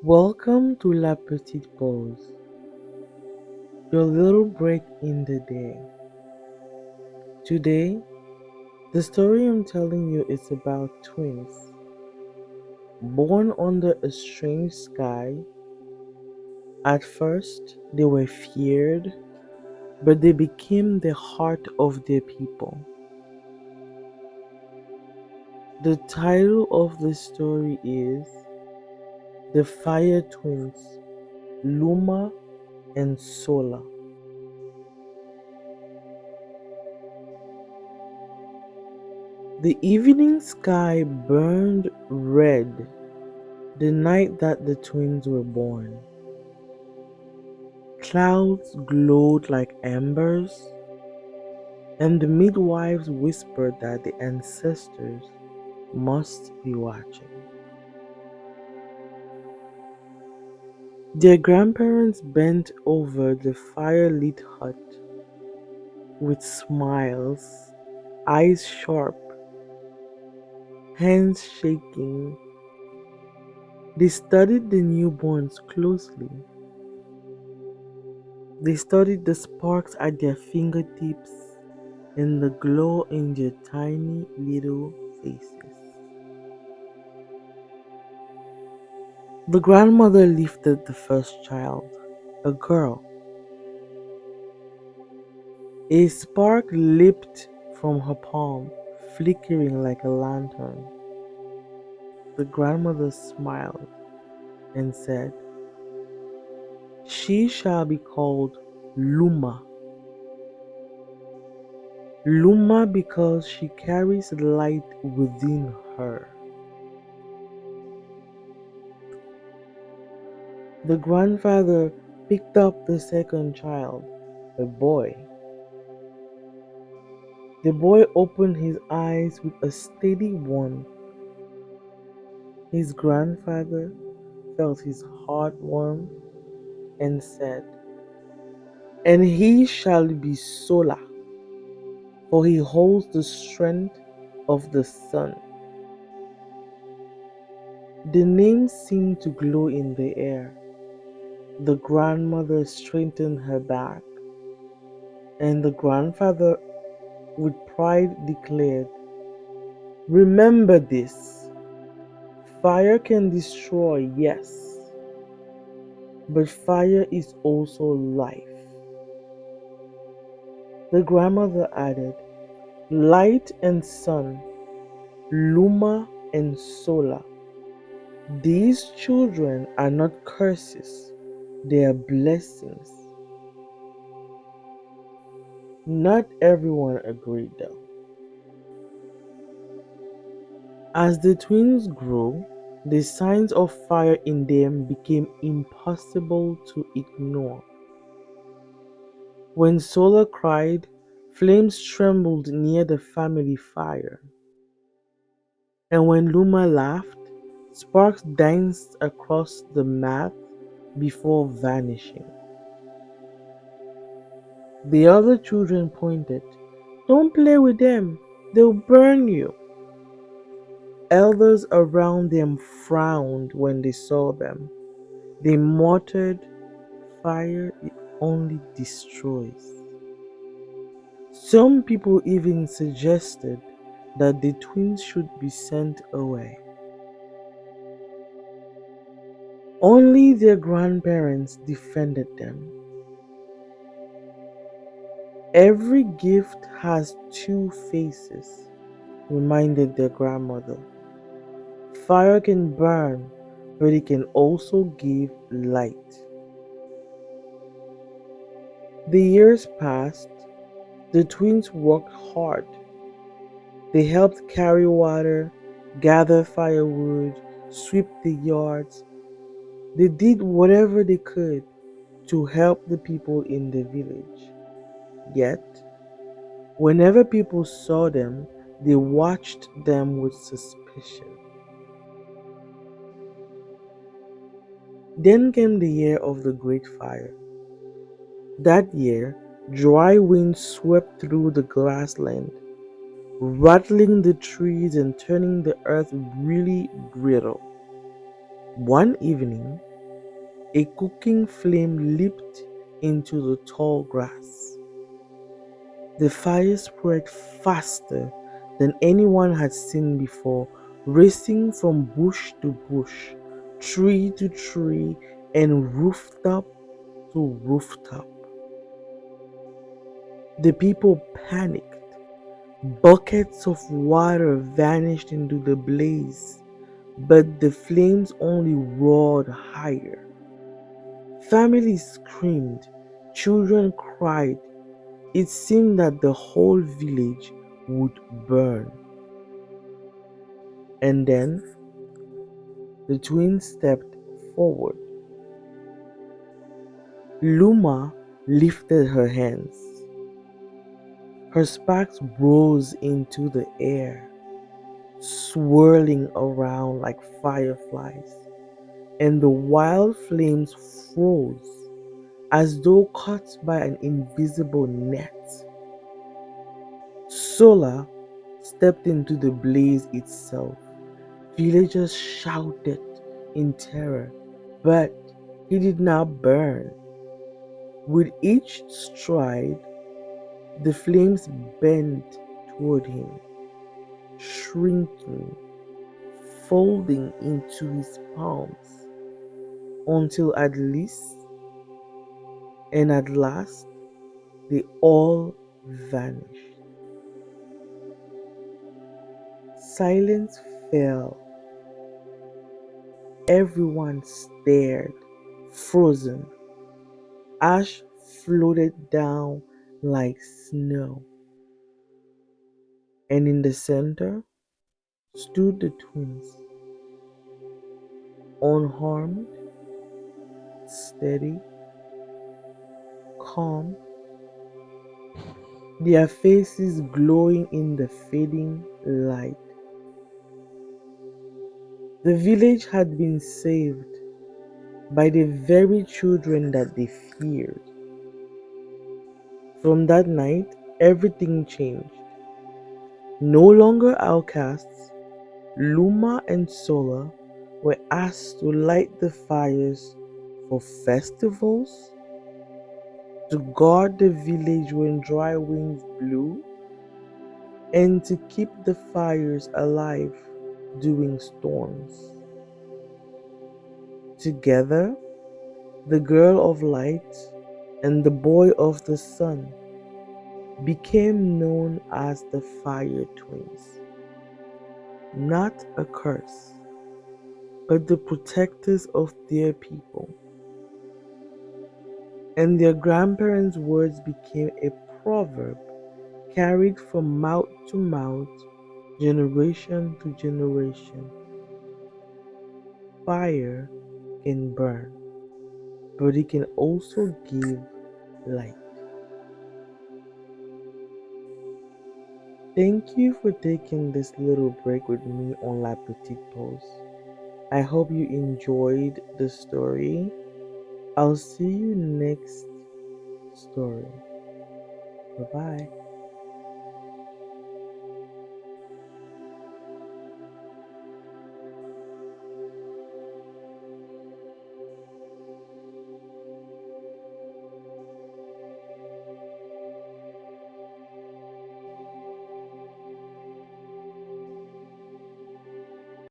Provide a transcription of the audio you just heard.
Welcome to La Petite Pause, your little break in the day. Today, the story I'm telling you is about twins. Born under a strange sky, at first they were feared, but they became the heart of their people. The title of the story is The Fire Twins, Luma and Sola. The evening sky burned red the night that the twins were born. Clouds glowed like embers, and the midwives whispered that the ancestors must be watching. Their grandparents bent over the fire-lit hut with smiles, eyes sharp, hands shaking. They studied the newborns closely. They studied the sparks at their fingertips and the glow in their tiny little faces. The grandmother lifted the first child, a girl. A spark leaped from her palm, flickering like a lantern. The grandmother smiled and said, "She shall be called Luma. Luma because she carries light within her." The grandfather picked up the second child, a boy. The boy opened his eyes with a steady warmth. His grandfather felt his heart warm and said, "And he shall be Sola, for he holds the strength of the sun." The name seemed to glow in the air. The grandmother straightened her back, and the grandfather with pride declared, "Remember this. Fire can destroy, yes, but fire is also life." The grandmother added, "Light and sun, Luma and Sola. These children are not curses, they are blessings." Not everyone agreed though. As the twins grew, the signs of fire in them became impossible to ignore. When Sola cried, flames trembled near the family fire. And when Luma laughed, sparks danced across the mat before vanishing. The other children pointed, "Don't play with them, they'll burn you." Elders around them frowned when they saw them. They muttered, "Fire it only destroys." Some people even suggested that the twins should be sent away. Only their grandparents defended them. "Every gift has two faces," reminded their grandmother. "Fire can burn, but it can also give light." The years passed. The twins worked hard. They helped carry water, gather firewood, sweep the yards. They did whatever they could to help the people in the village. Yet, whenever people saw them, they watched them with suspicion. Then came the year of the Great Fire. That year, dry winds swept through the grassland, rattling the trees and turning the earth really brittle. One evening, A cooking flame leaped into the tall grass. The fire spread faster than anyone had seen before, racing from bush to bush, tree to tree, and rooftop to rooftop. The people panicked. Buckets of water vanished into the blaze, but the flames only roared higher. Families screamed, children cried. It seemed that the whole village would burn. And then the twins stepped forward. Luma lifted her hands. Her sparks rose into the air, swirling around like fireflies, and the wild flames froze as though caught by an invisible net. Sola stepped into the blaze itself. Villagers shouted in terror, but he did not burn. With each stride, the flames bent toward him, shrinking, folding into his palms, until at last, they all vanished. Silence fell. Everyone stared, frozen. Ash floated down like snow, and in the center stood the twins, unharmed, steady, calm, their faces glowing in the fading light. The village had been saved by the very children that they feared. From that night, everything changed. No longer outcasts, Luma and Sola were asked to light the fires for festivals, to guard the village when dry winds blew, and to keep the fires alive during storms. Together, the girl of light and the boy of the sun became known as the Fire Twins. Not a curse, but the protectors of their people. And their grandparents' words became a proverb carried from mouth to mouth, generation to generation. Fire can burn, but it can also give light. Thank you for taking this little break with me on La Petite Pause. I hope you enjoyed the story. I'll see you next story. Bye bye.